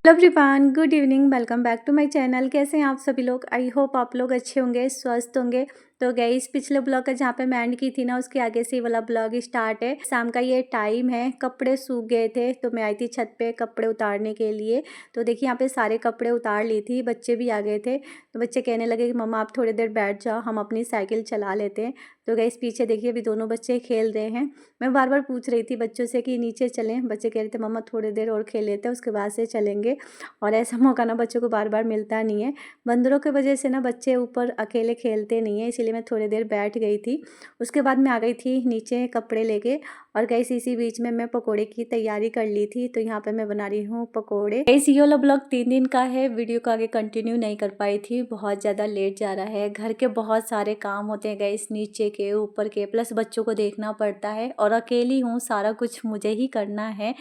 Hello everyone, good evening. Welcome back to my channel. कैसे हैं आप सभी लोग? आई होप आप लोग अच्छे होंगे, स्वस्थ होंगे। तो गाइस, पिछले ब्लॉग का जहाँ पे मैं एंड की थी ना, उसके आगे से ये वाला ब्लॉग स्टार्ट है। शाम का ये टाइम है, कपड़े सूख गए थे तो मैं आई थी छत पे कपड़े उतारने के लिए। तो देखिए यहाँ पे सारे कपड़े उतार ली थी, बच्चे भी आ गए थे। तो बच्चे कहने लगे कि मम्मा आप थोड़ी देर बैठ जाओ, हम अपनी साइकिल चला लेते हैं। तो गाइस पीछे देखिए अभी दोनों बच्चे खेल रहे हैं। मैं बार बार पूछ रही थी बच्चों से कि नीचे चलें, बच्चे कह रहे थे मम्मा थोड़ी देर और खेल लेते हैं, उसके बाद से चलेंगे। और ऐसा मौका ना बच्चों को बार बार मिलता नहीं है। बंदरों की वजह से ना बच्चे ऊपर अकेले खेलते नहीं है, इसीलिए मैं थोड़ी देर बैठ गई थी। उसके बाद मैं आ गई थी नीचे कपड़े लेके। और गाइस इसी बीच में मैं पकोड़े की तैयारी कर ली थी। तो यहाँ पे मैं बना रही हूँ पकोड़े। गाइस ये वाला ब्लॉग 3 दिन का है, वीडियो को आगे कंटिन्यू नहीं कर पाई थी, बहुत ज़्यादा लेट जा रहा है। घर के बहुत सारे काम होते हैं गाइस, नीचे के ऊपर के, प्लस बच्चों को देखना पड़ता है और अकेली हूँ, सारा कुछ मुझे ही करना है।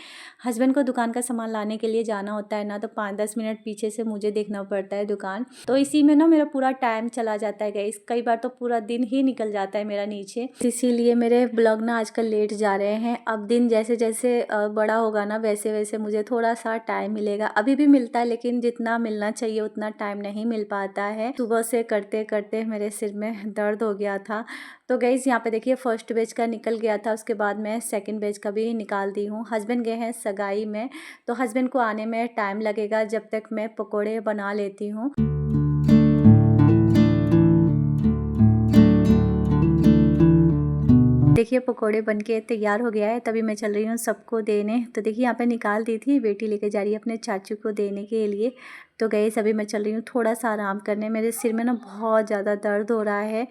हस्बैंड को दुकान का सामान लाने के लिए जाना होता है ना, तो 5-10 मिनट पीछे से मुझे देखना पड़ता है दुकान। तो इसी में ना मेरा पूरा टाइम चला जाता है गाइस, कई बार तो पूरा दिन ही निकल जाता है मेरा नीचे। इसीलिए मेरे ब्लॉग ना आजकल लेट जा रहे हैं। अब दिन जैसे जैसे बड़ा होगा ना, वैसे वैसे मुझे थोड़ा सा टाइम मिलेगा। अभी भी मिलता है लेकिन जितना मिलना चाहिए उतना टाइम नहीं मिल पाता है। सुबह से करते करते मेरे सिर में दर्द हो गया था। तो गाइस यहाँ पे देखिए फर्स्ट बैच का निकल गया था, उसके बाद मैं सेकंड बैच का भी निकाल दी हूँ। हस्बैंड गए हैं सगाई में, तो हस्बैंड को आने में टाइम लगेगा, जब तक मैं पकोड़े बना लेती हूँ। देखिए पकोड़े बनके तैयार हो गया है, तभी मैं चल रही हूँ सबको देने। तो देखिए यहाँ पे निकाल दी थी, बेटी लेके जा रही है अपने चाचू को देने के लिए। तो गई अभी मैं चल रही हूँ थोड़ा सा आराम करने, मेरे सिर में ना बहुत ज़्यादा दर्द हो रहा है।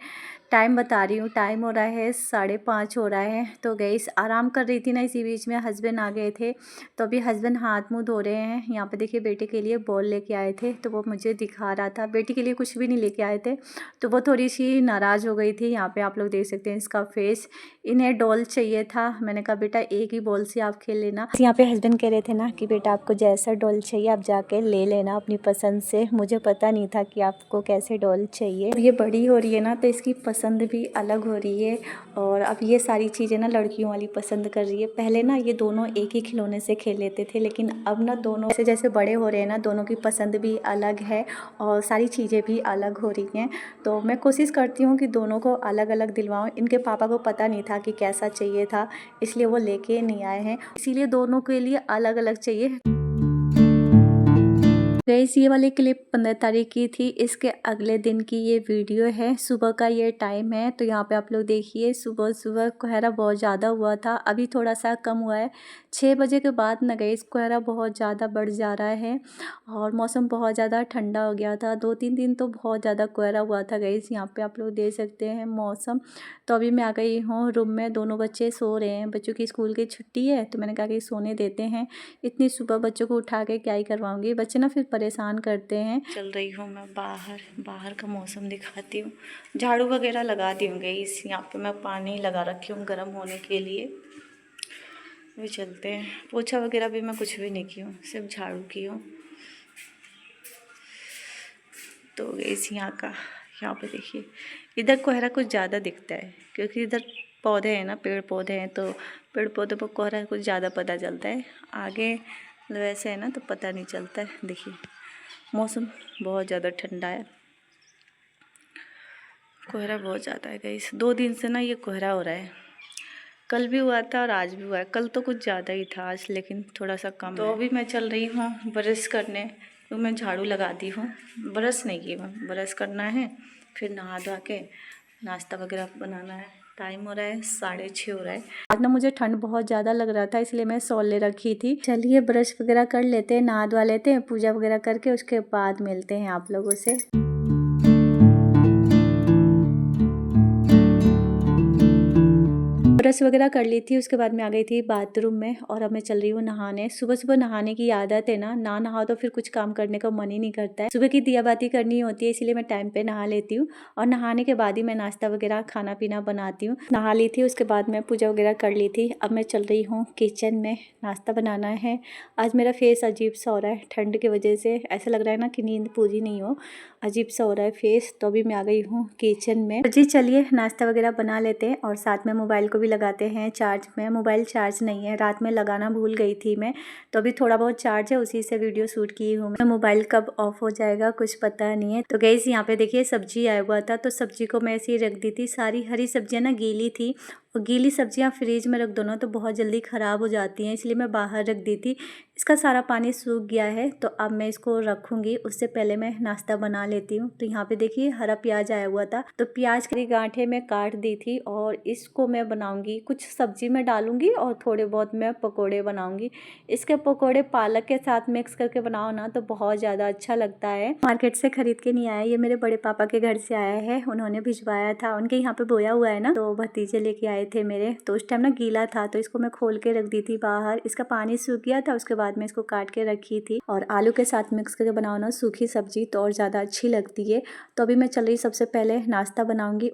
टाइम बता रही हूँ, टाइम हो रहा है 5:30 हो रहा है। तो गई आराम कर रही थी ना, इसी बीच में हस्बैंड आ गए थे। तो अभी हस्बैंड हाथ मुँह धो रहे हैं। यहाँ पे देखिए बेटे के लिए बॉल लेके आए थे, तो वो मुझे दिखा रहा था। बेटी के लिए कुछ भी नहीं लेके आए थे, तो वो थोड़ी सी नाराज़ हो गई थी। यहाँ पे आप लोग देख सकते हैं इसका फेस। इन्हें डॉल चाहिए था, मैंने कहा बेटा एक ही बॉल से आप खेल लेना। यहाँ पे हस्बैंड कह रहे थे ना कि बेटा आपको जैसा डॉल चाहिए आप जाके ले लेना अपनी पसंद से। मुझे पता नहीं था कि आपको कैसे डॉल चाहिए। ये बड़ी हो रही है ना, तो इसकी पसंद भी अलग हो रही है। और अब ये सारी चीज़ें ना लड़कियों वाली पसंद कर रही है। पहले ना ये दोनों एक ही खिलौने से खेल लेते थे, लेकिन अब ना दोनों जैसे जैसे बड़े हो रहे हैं ना, दोनों की पसंद भी अलग है और सारी चीज़ें भी अलग हो रही हैं। तो मैं कोशिश करती हूँ कि दोनों को अलग अलग दिलवाऊँ। इनके पापा को पता नहीं था कि कैसा चाहिए था, इसलिए वो लेके नहीं आए हैं, इसीलिए दोनों के लिए अलग अलग चाहिए। गाइस ये वाली क्लिप 15 तारीख की थी, इसके अगले दिन की ये वीडियो है। सुबह का ये टाइम है, तो यहाँ पे आप लोग देखिए सुबह सुबह कोहरा बहुत ज़्यादा हुआ था, अभी थोड़ा सा कम हुआ है। 6 बजे के बाद ना गाइस कोहरा बहुत ज़्यादा बढ़ जा रहा है और मौसम बहुत ज़्यादा ठंडा हो गया था। 2-3 दिन तो बहुत ज़्यादा कोहरा हुआ था गाइस, यहाँ पे आप लोग देख सकते हैं मौसम। तो अभी मैं आ गई हूँ रूम में, दोनों बच्चे सो रहे हैं, बच्चों की स्कूल की छुट्टी है, तो मैंने कहा कि सोने देते हैं। इतनी सुबह बच्चों को उठा के क्या ही करवाऊंगी, बच्चे ना फिर परेशान करते हैं। चल रही हूँ मैं बाहर का मौसम दिखाती हूँ। झाड़ू वगैरह लगा दी हूँ गाइस, यहाँ पे मैं पानी लगा रखी हूँ गर्म होने के लिए। भी चलते हैं, पोछा वगैरह भी मैं कुछ भी नहीं की हूँ, सिर्फ झाड़ू की हूँ। तो गाइस यहाँ पे देखिए इधर कोहरा कुछ ज़्यादा दिखता है, क्योंकि इधर पौधे हैं ना, पेड़ पौधे हैं, तो पेड़ पौधे पर कोहरा कुछ ज़्यादा पता चलता है। आगे वैसे है ना तो पता नहीं चलता है। देखिए मौसम बहुत ज़्यादा ठंडा है, कोहरा बहुत ज़्यादा है गाइस। 2 दिन से ना ये कोहरा हो रहा है, कल भी हुआ था और आज भी हुआ है। कल तो कुछ ज़्यादा ही था, आज लेकिन थोड़ा सा कम है। तो अभी मैं चल रही हूँ ब्रश करने, तो मैं झाड़ू लगा दी हूँ, ब्रश नहीं की, मैं ब्रश करना है, फिर नहा धो के नाश्ता वगैरह बनाना है। टाइम हो रहा है 6:30 हो रहा है। आज ना मुझे ठंड बहुत ज़्यादा लग रहा था, इसलिए मैं शॉल ले रखी थी। चलिए ब्रश वगैरह कर लेते हैं, नहा धो लेते हैं, पूजा वगैरह करके उसके बाद मिलते हैं आप लोगों से। ब्रश वगैरह कर ली थी, उसके बाद मैं आ गई थी बाथरूम में और अब मैं चल रही हूँ नहाने। सुबह सुबह नहाने की आदत है ना, ना नहाओ तो फिर कुछ काम करने का मन ही नहीं करता है। सुबह की दिया बाती करनी होती है, इसीलिए मैं टाइम पे नहा लेती हूँ और नहाने के बाद ही मैं नाश्ता वगैरह खाना पीना बनाती हूँ। नहा ली थी, उसके बाद मैं पूजा वगैरह कर ली थी। अब मैं चल रही हूँ किचन में, नाश्ता बनाना है। आज मेरा फेस अजीब सा हो रहा है, ठंड की वजह से ऐसा लग रहा है ना कि नींद पूरी नहीं हो, अजीब सा हो रहा है फेस। तो अभी मैं आ गई हूँ किचन में। जी चलिए नाश्ता वगैरह बना लेते हैं और साथ में मोबाइल को भी अभी लगाते हैं चार्ज में। मोबाइल चार्ज नहीं है, रात में लगाना भूल गई थी मैं, तो अभी थोड़ा बहुत चार्ज है, उसी से वीडियो शूट की हूँ मैं। मोबाइल कब ऑफ हो जाएगा कुछ पता नहीं है। तो गाइस यहाँ पे देखिए सब्जी आया हुआ था, तो सब्जी को मैं ऐसे ही रख दी थी। सारी हरी सब्जियाँ ना गीली थी, और गीली सब्जियाँ फ्रिज में रख दो ना तो बहुत जल्दी ख़राब हो जाती हैं, इसलिए मैं बाहर रख दी थी। इसका सारा पानी सूख गया है, तो अब मैं इसको रखूँगी। उससे पहले मैं नाश्ता बना लेती हूँ। तो यहाँ पे देखिए हरा प्याज आया हुआ था, तो प्याज की गांठें मैं काट दी थी, और इसको मैं बनाऊँगी, कुछ सब्जी में डालूँगी और थोड़े बहुत मैं पकोड़े बनाऊँगी। इसके पकोड़े पालक के साथ मिक्स करके बनाओ ना तो बहुत ज़्यादा अच्छा लगता है। मार्केट से खरीद के नहीं आया, ये मेरे बड़े पापा के घर से आया है, उन्होंने भिजवाया था। उनके यहाँ पे बोया हुआ है ना, तो भतीजे लेके आए थे मेरे, तो उस टाइम ना गीला था, तो इसको मैं खोल के रख दी थी बाहर। इसका पानी सूख गया था, उसके बाद मैं इसको काट के रखी थी। और आलू के साथ मिक्स करके बनाओ ना सूखी सब्जी तो और ज़्यादा अच्छी लगती है। तो अभी मैं चल रही सबसे पहले नाश्ता बनाऊंगी।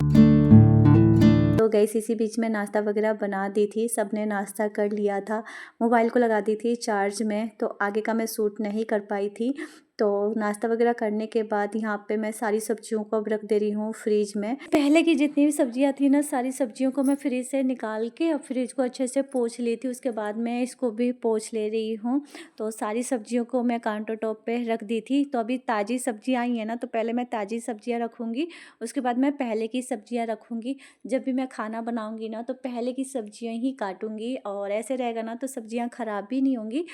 तो गैस इसी बीच में नाश्ता वगैरह बना दी थी, सबने नाश्ता कर लिया था। मोबाइल को लगा दी थी चार्ज में, तो आगे का मैं शूट नहीं कर पाई थी। तो नाश्ता वगैरह करने के बाद यहाँ पे मैं सारी सब्जियों को अब रख दे रही हूँ फ्रिज में। पहले की जितनी भी सब्जियाँ थी ना, सारी सब्जियों को मैं फ्रिज से निकाल के अब फ्रिज को अच्छे से पोंछ ली थी। उसके बाद मैं इसको भी पोंछ ले रही हूँ। तो सारी सब्जियों को मैं काउंटर टॉप पे रख दी थी। तो अभी ताज़ी सब्जियाँ आई हैं ना, तो पहले मैं ताज़ी सब्जियाँ रखूँगी, उसके बाद मैं पहले की सब्जियाँ रखूँगी। जब भी मैं खाना बनाऊँगी ना तो पहले की सब्जियाँ ही काटूँगी, और ऐसे रहेगा ना तो सब्जियाँ ख़राब भी नहीं होंगी।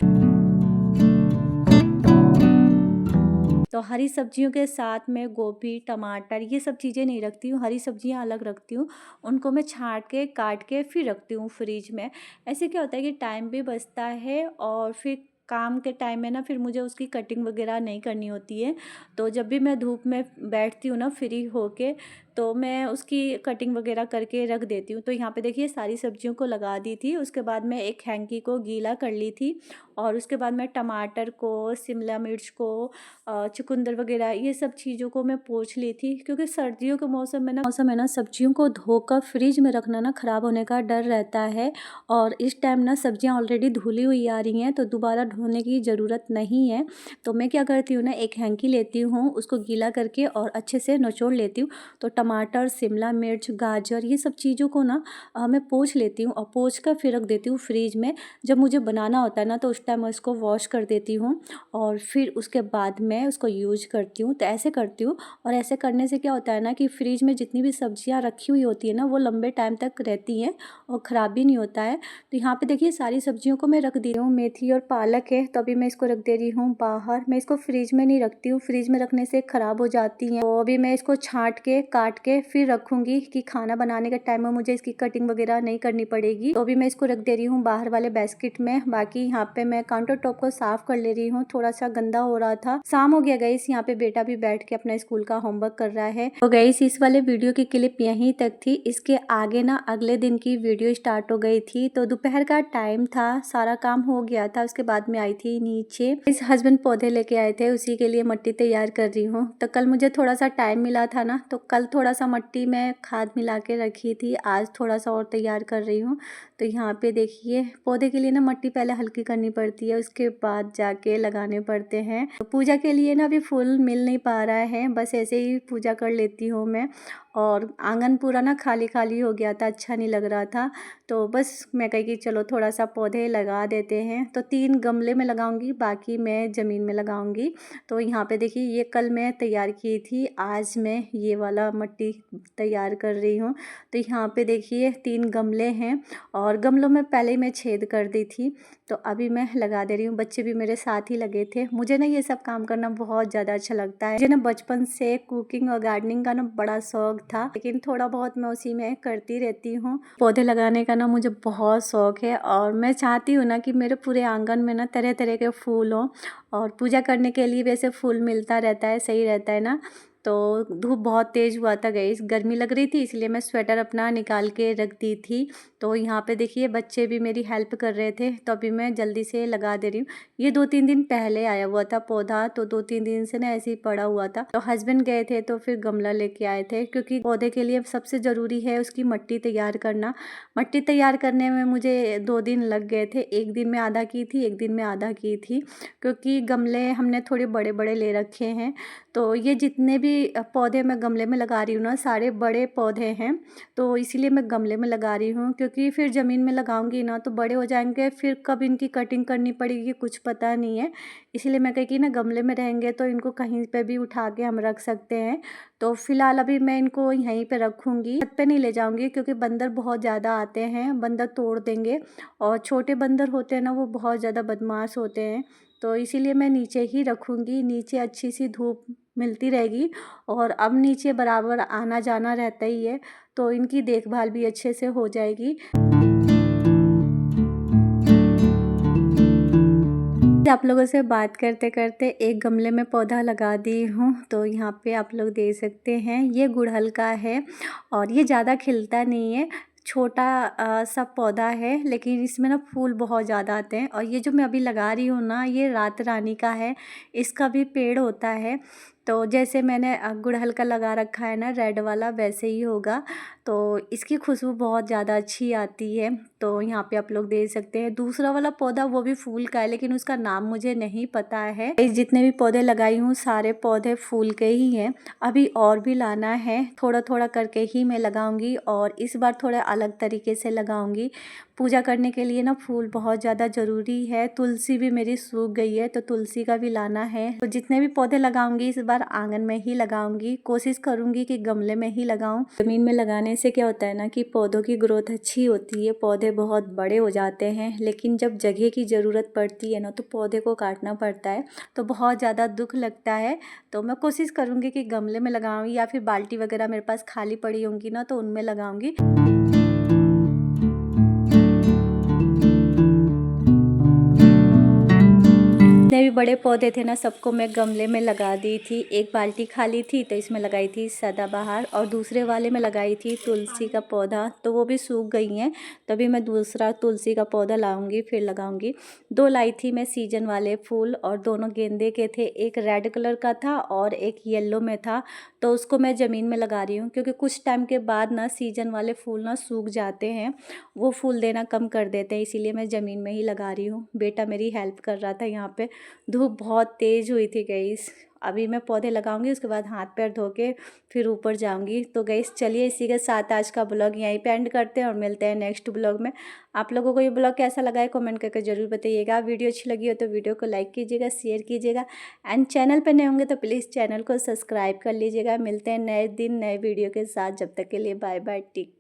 तो हरी सब्जियों के साथ में गोभी, टमाटर ये सब चीज़ें नहीं रखती हूँ, हरी सब्जियाँ अलग रखती हूँ। उनको मैं छाँट के काट के फिर रखती हूँ फ्रिज में। ऐसे क्या होता है कि टाइम भी बचता है, और फिर काम के टाइम में ना फिर मुझे उसकी कटिंग वगैरह नहीं करनी होती है। तो जब भी मैं धूप में बैठती हूँ ना फ्री होके, तो मैं उसकी कटिंग वगैरह करके रख देती हूँ। तो यहाँ पे देखिए सारी सब्जियों को लगा दी थी। उसके बाद मैं एक हैंकी को गीला कर ली थी, और उसके बाद मैं टमाटर को, शिमला मिर्च को, चुकंदर वगैरह ये सब चीज़ों को मैं पोंछ ली थी। क्योंकि सर्दियों के मौसम में ना सब्जियों को धोकर फ्रिज में रखना ना ख़राब होने का डर रहता है, और इस टाइम ना सब्जियां ऑलरेडी धुली हुई आ रही हैं, तो दोबारा धोने की ज़रूरत नहीं है। तो मैं क्या करती हूँ ना, एक हैंकी लेती हूँ, उसको गीला करके और अच्छे से निचोड़ लेती हूँ। तो टमाटर, शिमला मिर्च, गाजर ये सब चीज़ों को ना मैं पोंछ लेती हूँ, और पोंछ कर फिर रख देती हूँ फ्रिज में। जब मुझे बनाना होता है ना तो उस टाइम मैं इसको वॉश कर देती हूँ, और फिर उसके बाद मैं उसको यूज करती हूँ। तो ऐसे करती हूँ, और ऐसे करने से क्या होता है ना कि फ्रिज में जितनी भी सब्जियाँ रखी हुई होती है ना वो लंबे टाइम तक रहती हैं और ख़राब भी नहीं होता है। तो यहाँ पे देखिए सारी सब्जियों को मैं रख दी हूँ। मेथी और पालक है, तो अभी मैं इसको रख दे रही हूँ बाहर। मैं इसको फ्रिज में नहीं रखती हूँ, फ्रिज में रखने से ख़राब हो जाती हैं। तो अभी मैं इसको छाँट के काट के फिर रखूँगी कि खाना बनाने के टाइम में मुझे इसकी कटिंग वगैरह नहीं करनी पड़ेगी। तो अभी मैं इसको रख दे रही हूँ बाहर वाले बास्केट में। बाकी यहाँ पे मैं काउंटर टॉप को साफ कर ले रही हूँ, थोड़ा सा गंदा हो रहा था। शाम हो गया गाइस, यहाँ पे बेटा भी बैठ के अपना स्कूल का होमवर्क कर रहा है। तो गाइस इस वाले वीडियो की क्लिप यहीं तक थी। इसके आगे ना अगले दिन की वीडियो स्टार्ट हो गई थी। तो दोपहर का टाइम था, सारा काम हो गया था। उसके बाद में आई थी नीचे, इस हस्बैंड पौधे लेके आए थे, उसी के लिए मिट्टी तैयार कर रही हूँ। तो कल मुझे थोड़ा सा टाइम मिला था ना, तो कल थोड़ा सा मिट्टी में खाद मिला के रखी थी, आज थोड़ा सा और तैयार कर रही हूँ। तो यहाँ पे देखिए पौधे के लिए ना मिट्टी पहले हल्की करनी पड़ती है, उसके बाद जाके लगाने पड़ते हैं। तो पूजा के लिए ना अभी फूल मिल नहीं पा रहा है, बस ऐसे ही पूजा कर लेती हूँ मैं। और आंगन पूरा ना खाली खाली हो गया था, अच्छा नहीं लग रहा था। तो बस मैं कही कि चलो थोड़ा सा पौधे लगा देते हैं। तो 3 गमले में लगाऊंगी, बाकी मैं ज़मीन में लगाऊंगी। तो यहाँ पे देखिए ये कल मैं तैयार की थी, आज मैं ये वाला मिट्टी तैयार कर रही हूँ। तो यहाँ पे देखिए 3 गमले हैं, और गमलों में पहले ही मैं छेद कर दी थी। तो अभी मैं लगा दे रही हूँ। बच्चे भी मेरे साथ ही लगे थे। मुझे ना ये सब काम करना बहुत ज़्यादा अच्छा लगता है। मुझे ना बचपन से कुकिंग और गार्डनिंग का ना बड़ा शौक था, लेकिन थोड़ा बहुत मैं उसी में करती रहती हूँ। पौधे लगाने का ना मुझे बहुत शौक है, और मैं चाहती हूँ ना कि मेरे पूरे आंगन में ना तरह तरह के फूल हों, और पूजा करने के लिए वैसे फूल मिलता रहता है, सही रहता है ना। तो धूप बहुत तेज़ हुआ था गाइस, गर्मी लग रही थी, इसलिए मैं स्वेटर अपना निकाल के रख दी थी। तो यहाँ पे देखिए बच्चे भी मेरी हेल्प कर रहे थे, तो अभी मैं जल्दी से लगा दे रही हूँ। ये 2-3 दिन पहले आया हुआ था पौधा, तो 2-3 दिन से ना ऐसे ही पड़ा हुआ था। तो हस्बैंड गए थे तो फिर गमला लेके आए थे, क्योंकि पौधे के लिए सबसे ज़रूरी है उसकी मिट्टी तैयार करना। मिट्टी तैयार करने में मुझे 2 दिन लग गए थे, एक दिन में आधा की थी, एक दिन में आधा की थी, क्योंकि गमले हमने थोड़े बड़े बड़े ले रखे हैं। तो ये जितने भी पौधे मैं गमले में लगा रही हूँ ना, सारे बड़े पौधे हैं, तो इसीलिए मैं गमले में लगा रही हूँ, क्योंकि फिर ज़मीन में लगाऊंगी ना तो बड़े हो जाएंगे, फिर कब इनकी कटिंग करनी पड़ेगी कुछ पता नहीं है। इसीलिए मैं कही कि ना गमले में रहेंगे तो इनको कहीं पे भी उठा के हम रख सकते हैं। तो फिलहाल अभी मैं इनको यहीं पे रखूँगी, छत पे नहीं ले जाऊँगी, क्योंकि बंदर बहुत ज़्यादा आते हैं, बंदर तोड़ देंगे। और छोटे बंदर होते हैं ना, वो बहुत ज़्यादा बदमाश होते हैं, तो इसीलिए मैं नीचे ही रखूँगी। नीचे अच्छी सी धूप मिलती रहेगी, और अब नीचे बराबर आना जाना रहता ही है, तो इनकी देखभाल भी अच्छे से हो जाएगी। आप लोगों से बात करते करते एक गमले में पौधा लगा दी हूँ, तो यहाँ पे आप लोग देख सकते हैं ये गुड़हल का है, और ये ज़्यादा खिलता नहीं है, छोटा सा पौधा है, लेकिन इसमें ना फूल बहुत ज़्यादा आते हैं। और ये जो मैं अभी लगा रही हूँ ना, ये रात रानी का है, इसका भी पेड़ होता है। तो जैसे मैंने गुड़हल का लगा रखा है ना रेड वाला, वैसे ही होगा। तो इसकी खुशबू बहुत ज़्यादा अच्छी आती है। तो यहाँ पे आप लोग देख सकते हैं दूसरा वाला पौधा, वो भी फूल का है, लेकिन उसका नाम मुझे नहीं पता है। जितने भी पौधे लगाई हूँ सारे पौधे फूल के ही हैं। अभी और भी लाना है, थोड़ा थोड़ा करके ही मैं लगाऊंगी, और इस बार थोड़ा अलग तरीके से लगाऊंगी। पूजा करने के लिए ना फूल बहुत ज़्यादा ज़रूरी है। तुलसी भी मेरी सूख गई है, तो तुलसी का भी लाना है। तो जितने भी पौधे लगाऊंगी इस बार आंगन में ही लगाऊंगी, कोशिश करूंगी कि गमले में ही लगाऊं। ज़मीन में लगाने से क्या होता है ना कि पौधों की ग्रोथ अच्छी होती है, पौधे बहुत बड़े हो जाते हैं, लेकिन जब जगह की ज़रूरत पड़ती है ना तो पौधे को काटना पड़ता है, तो बहुत ज़्यादा दुख लगता है। तो मैं कोशिश करूँगी कि गमले में लगाऊँ, या फिर बाल्टी वगैरह मेरे पास खाली पड़ी होंगी ना तो उनमें लगाऊँगी। जितने भी बड़े पौधे थे ना सबको मैं गमले में लगा दी थी। एक बाल्टी खाली थी तो इसमें लगाई थी सदाबहार, और दूसरे वाले में लगाई थी तुलसी का पौधा, तो वो भी सूख गई हैं। तभी मैं दूसरा तुलसी का पौधा लाऊंगी फिर लगाऊंगी। 2 लाई थी मैं सीजन वाले फूल, और दोनों गेंदे के थे, एक रेड कलर का था और एक येलो में था। तो उसको मैं ज़मीन में लगा रही हूँ, क्योंकि कुछ टाइम के बाद ना सीजन वाले फूल ना सूख जाते हैं, वो फूल देना कम कर देते हैं, इसीलिए मैं ज़मीन में ही लगा रही हूँ। बेटा मेरी हेल्प कर रहा था यहाँ पे। धूप बहुत तेज़ हुई थी गाइस। अभी मैं पौधे लगाऊंगी, उसके बाद हाथ पैर धो के फिर ऊपर जाऊंगी। तो गाइस चलिए इसी के साथ आज का ब्लॉग यहीं पे एंड करते हैं, और मिलते हैं नेक्स्ट ब्लॉग में। आप लोगों को ये ब्लॉग कैसा लगा है कमेंट करके ज़रूर बताइएगा। वीडियो अच्छी लगी हो तो वीडियो को लाइक कीजिएगा, शेयर कीजिएगा, एंड चैनल पर नए होंगे तो प्लीज़ चैनल को सब्सक्राइब कर लीजिएगा। मिलते हैं नए दिन नए वीडियो के साथ, जब तक के लिए बाय बाय, टेक।